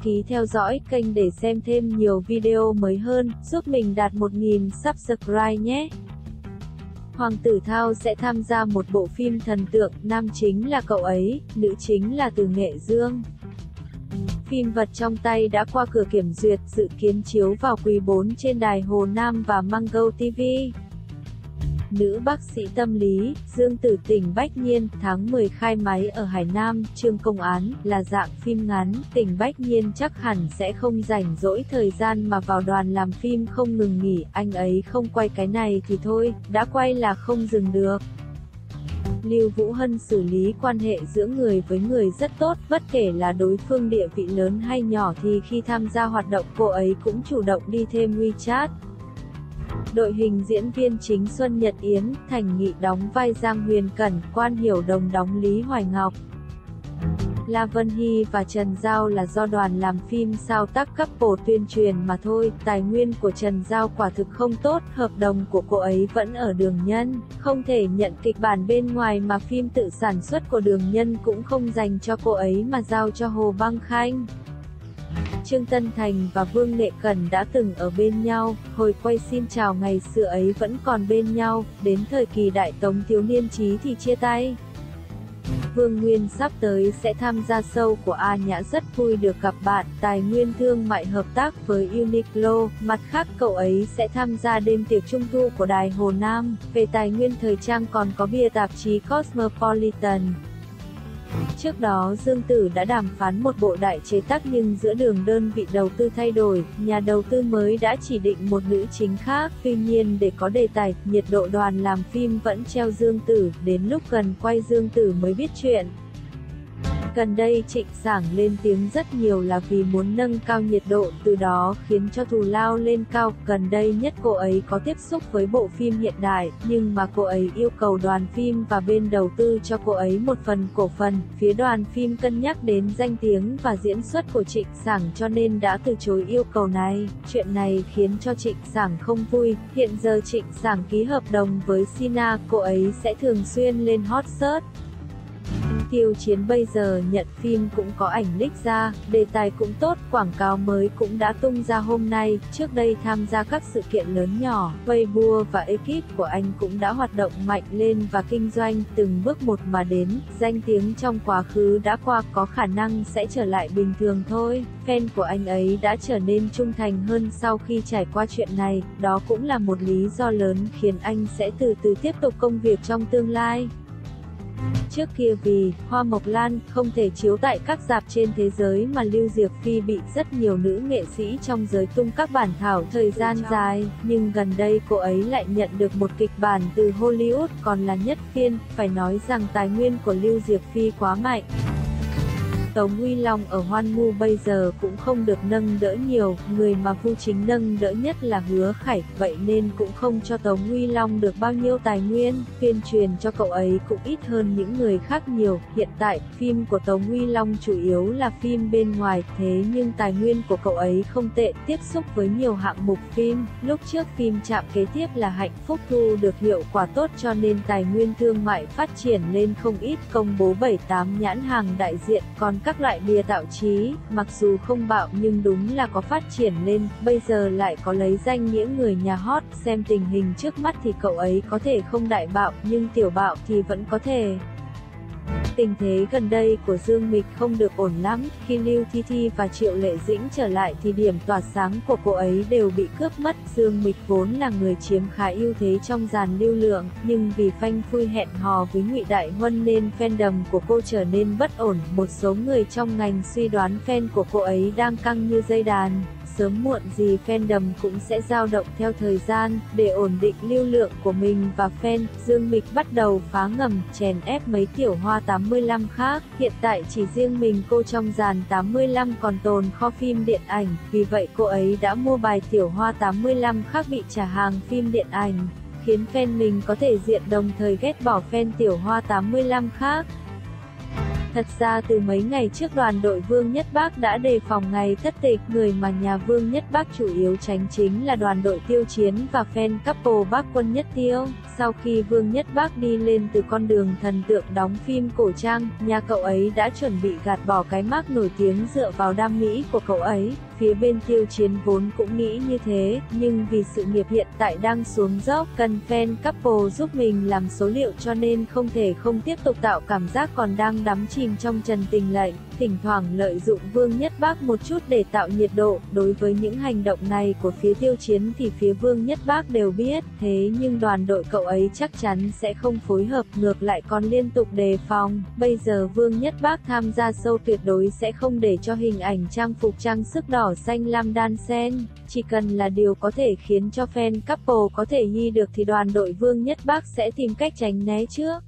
ký theo dõi kênh để xem thêm nhiều video mới hơn, giúp mình đạt 1000 subscribe nhé. Hoàng tử Thao sẽ tham gia một bộ phim thần tượng, nam chính là cậu ấy, nữ chính là Từ Nghệ Dương. Phim Vật trong tay đã qua cửa kiểm duyệt, dự kiến chiếu vào quý 4 trên đài Hồ Nam và Mango TV. Nữ bác sĩ tâm lý, Dương Tử Tỉnh Bách Nhiên, tháng 10 khai máy ở Hải Nam, Chương Công Án, là dạng phim ngắn, Tỉnh Bách Nhiên chắc hẳn sẽ không rảnh rỗi thời gian mà vào đoàn làm phim không ngừng nghỉ, anh ấy không quay cái này thì thôi, đã quay là không dừng được. Lưu Vũ Hân xử lý quan hệ giữa người với người rất tốt, bất kể là đối phương địa vị lớn hay nhỏ thì khi tham gia hoạt động cô ấy cũng chủ động đi thêm WeChat. Đội hình diễn viên chính Xuân Nhật Yến, Thành Nghị đóng vai Giang Huyền Cẩn, Quan Hiểu Đồng đóng Lý Hoài Ngọc. La Vân Hy và Trần Giao là do đoàn làm phim sao tác couple tuyên truyền mà thôi, tài nguyên của Trần Giao quả thực không tốt, hợp đồng của cô ấy vẫn ở Đường Nhân, không thể nhận kịch bản bên ngoài mà phim tự sản xuất của Đường Nhân cũng không dành cho cô ấy mà giao cho Hồ Băng Khanh. Trương Tân Thành và Vương Lệ Cẩn đã từng ở bên nhau, hồi quay Xin Chào ngày xưa ấy vẫn còn bên nhau, đến thời kỳ Đại Tống thiếu niên chí thì chia tay. Vương Nguyên sắp tới sẽ tham gia show của A Nhã, rất vui được gặp bạn, tài nguyên thương mại hợp tác với Uniqlo, mặt khác cậu ấy sẽ tham gia đêm tiệc trung thu của đài Hồ Nam, về tài nguyên thời trang còn có bìa tạp chí Cosmopolitan. Trước đó Dương Tử đã đàm phán một bộ đại chế tác nhưng giữa đường đơn vị đầu tư thay đổi, nhà đầu tư mới đã chỉ định một nữ chính khác, tuy nhiên để có đề tài, nhiệt độ đoàn làm phim vẫn treo Dương Tử, đến lúc gần quay Dương Tử mới biết chuyện. Gần đây Trịnh Sảng lên tiếng rất nhiều là vì muốn nâng cao nhiệt độ, từ đó khiến cho thù lao lên cao. Gần đây nhất cô ấy có tiếp xúc với bộ phim hiện đại, nhưng mà cô ấy yêu cầu đoàn phim và bên đầu tư cho cô ấy một phần cổ phần. Phía đoàn phim cân nhắc đến danh tiếng và diễn xuất của Trịnh Sảng cho nên đã từ chối yêu cầu này. Chuyện này khiến cho Trịnh Sảng không vui. Hiện giờ Trịnh Sảng ký hợp đồng với Sina, cô ấy sẽ thường xuyên lên hot search. Tiêu Chiến bây giờ nhận phim cũng có ảnh leak ra, đề tài cũng tốt, quảng cáo mới cũng đã tung ra hôm nay. Trước đây tham gia các sự kiện lớn nhỏ, Weibo và ekip của anh cũng đã hoạt động mạnh lên và kinh doanh từng bước một mà đến. Danh tiếng trong quá khứ đã qua, có khả năng sẽ trở lại bình thường thôi. Fan của anh ấy đã trở nên trung thành hơn sau khi trải qua chuyện này, đó cũng là một lý do lớn khiến anh sẽ từ từ tiếp tục công việc trong tương lai. Trước kia vì Hoa Mộc Lan không thể chiếu tại các rạp trên thế giới mà Lưu Diệc Phi bị rất nhiều nữ nghệ sĩ trong giới tung các bản thảo thời gian dài, nhưng gần đây cô ấy lại nhận được một kịch bản từ Hollywood còn là nhất phiên, phải nói rằng tài nguyên của Lưu Diệc Phi quá mạnh. Tống Uy Long ở Hoan Ngu bây giờ cũng không được nâng đỡ nhiều, người mà Vu Chính nâng đỡ nhất là Hứa Khải, vậy nên cũng không cho Tống Uy Long được bao nhiêu tài nguyên, tuyên truyền cho cậu ấy cũng ít hơn những người khác nhiều. Hiện tại, phim của Tống Uy Long chủ yếu là phim bên ngoài, thế nhưng tài nguyên của cậu ấy không tệ, tiếp xúc với nhiều hạng mục phim. Lúc trước phim Trạm Kế Tiếp là Hạnh Phúc thu được hiệu quả tốt cho nên tài nguyên thương mại phát triển lên không ít, công bố 7-8 nhãn hàng đại diện, còn các loại bìa tạp chí, mặc dù không bạo nhưng đúng là có phát triển lên, bây giờ lại có lấy danh nghĩa người nhà hot, xem tình hình trước mắt thì cậu ấy có thể không đại bạo, nhưng tiểu bạo thì vẫn có thể. Tình thế gần đây của Dương Mịch không được ổn lắm, khi Lưu Thi Thi và Triệu Lệ Dĩnh trở lại thì điểm tỏa sáng của cô ấy đều bị cướp mất. Dương Mịch vốn là người chiếm khá ưu thế trong dàn lưu lượng, nhưng vì phanh phui hẹn hò với Ngụy Đại Huân nên fandom của cô trở nên bất ổn. Một số người trong ngành suy đoán fan của cô ấy đang căng như dây đàn. Sớm muộn gì fandom cũng sẽ dao động theo thời gian, để ổn định lưu lượng của mình và fan, Dương Mịch bắt đầu phá ngầm, chèn ép mấy tiểu hoa 85 khác. Hiện tại chỉ riêng mình cô trong dàn 85 còn tồn kho phim điện ảnh, vì vậy cô ấy đã mua bài tiểu hoa 85 khác bị trả hàng phim điện ảnh, khiến fan mình có thể diện đồng thời ghét bỏ fan tiểu hoa 85 khác. Thật ra từ mấy ngày trước đoàn đội Vương Nhất Bác đã đề phòng ngày thất tịch, người mà nhà Vương Nhất Bác chủ yếu tránh chính là đoàn đội Tiêu Chiến và fan couple Bác Quân Nhất Tiêu. sau khi Vương Nhất Bác đi lên từ con đường thần tượng đóng phim cổ trang, nhà cậu ấy đã chuẩn bị gạt bỏ cái mác nổi tiếng dựa vào đam mỹ của cậu ấy. Phía bên Tiêu Chiến vốn cũng nghĩ như thế, nhưng vì sự nghiệp hiện tại đang xuống dốc, cần fan couple giúp mình làm số liệu cho nên không thể không tiếp tục tạo cảm giác còn đang đắm chìm trong trần tình lệnh, thỉnh thoảng lợi dụng Vương Nhất Bác một chút để tạo nhiệt độ. Đối với những hành động này của phía Tiêu Chiến thì phía Vương Nhất Bác đều biết, thế nhưng đoàn đội cậu ấy chắc chắn sẽ không phối hợp, ngược lại còn liên tục đề phòng. Bây giờ Vương Nhất Bác tham gia show tuyệt đối sẽ không để cho hình ảnh trang phục trang sức đỏ xanh lam đan xen, chỉ cần là điều có thể khiến cho fan couple có thể ghi được thì đoàn đội Vương Nhất Bác sẽ tìm cách tránh né trước.